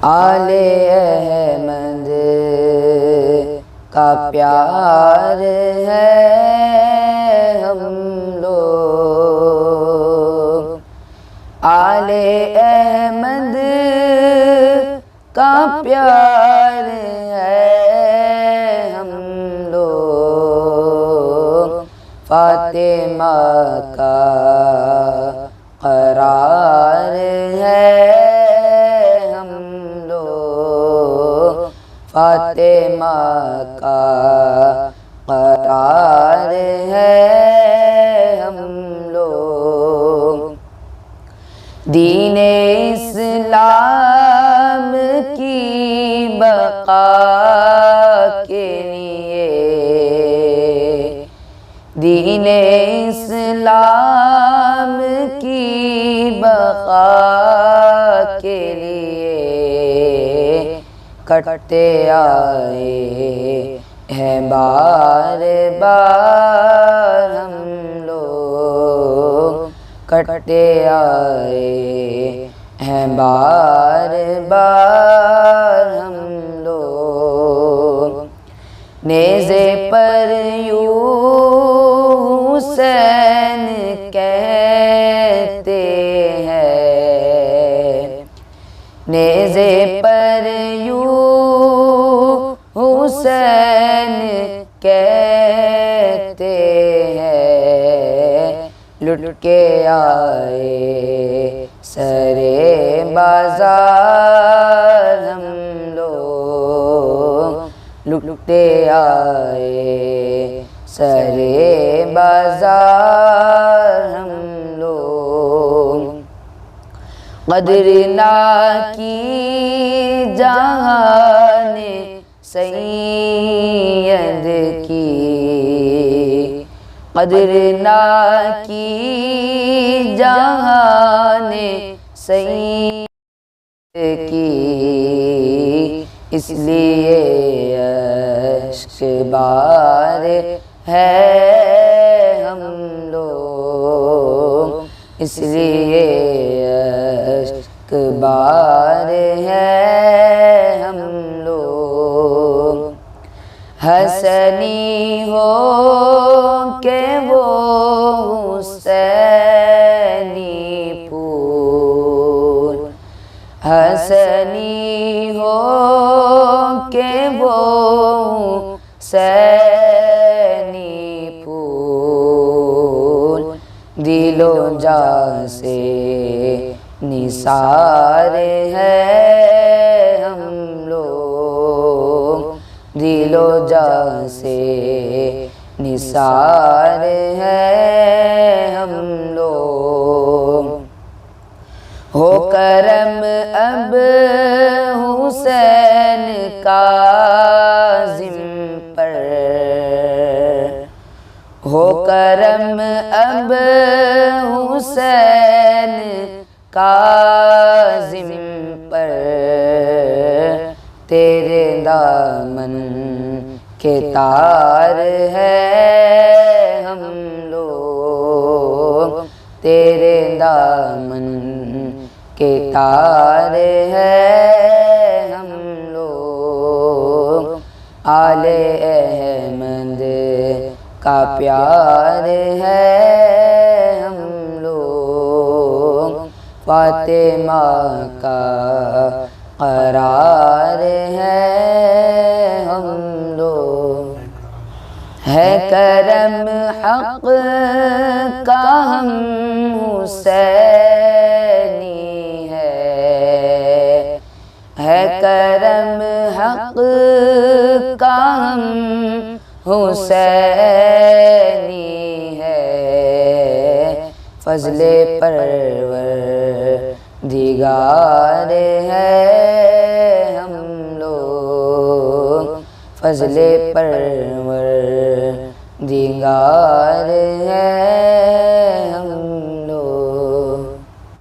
آل احمد کا پیار ہے ہم لوگ، آل احمد کا پیار ہے ہم لوگ، فاطمہ کا قرار ہے ہم لوگ، فاطمہ کا قرار ہے ہم لوگ، دین اسلام کی بقا کے لیے، دین اسلام کی بقا کے لیے کٹتے آئے ہیں بار بار ہم لوگ، کٹتے آئے ہیں بار بار ہم لوگ، نیزے پر یوں حسین کہتے ہیں، نیزے پر یوں حسین کہتے ہیں، لٹ کے آئے سرے بازار ہم لوگ، لٹتے آئے سرے بازار ہم لوگ، قدر نہ کی جہان سید کی، قدر نہ کی جہان سید کی، اس لیے اشک بار ہے ہم لوگ، اس لیے اشک بار ہے ہم لوگ، حسنی ہو کہ وہ حسینی پھول، حسنی ہو کہ وہ حسینی پھول، دل و جاں سے نثار ہے ہم لوگ، دل و جاں سے نثار ہے ہم لوگ، ہو کرم اب حسین کاظم پر، ہو کرم اب حسین کاظم پر، تیرے دامن کے تار ہے ہم لوگ، تیرے دامن کے تار ہے ہم لوگ، آل احمد کا پیار ہے ہم لوگ، فاطمہ کا قرار ہے ہم لوگ، ہے کرم حق کا ہم حسینی ہے کرم حق کا ہم حسینی ہے، فضل پروردگار ہے ہم لوگ، فضل پروردگار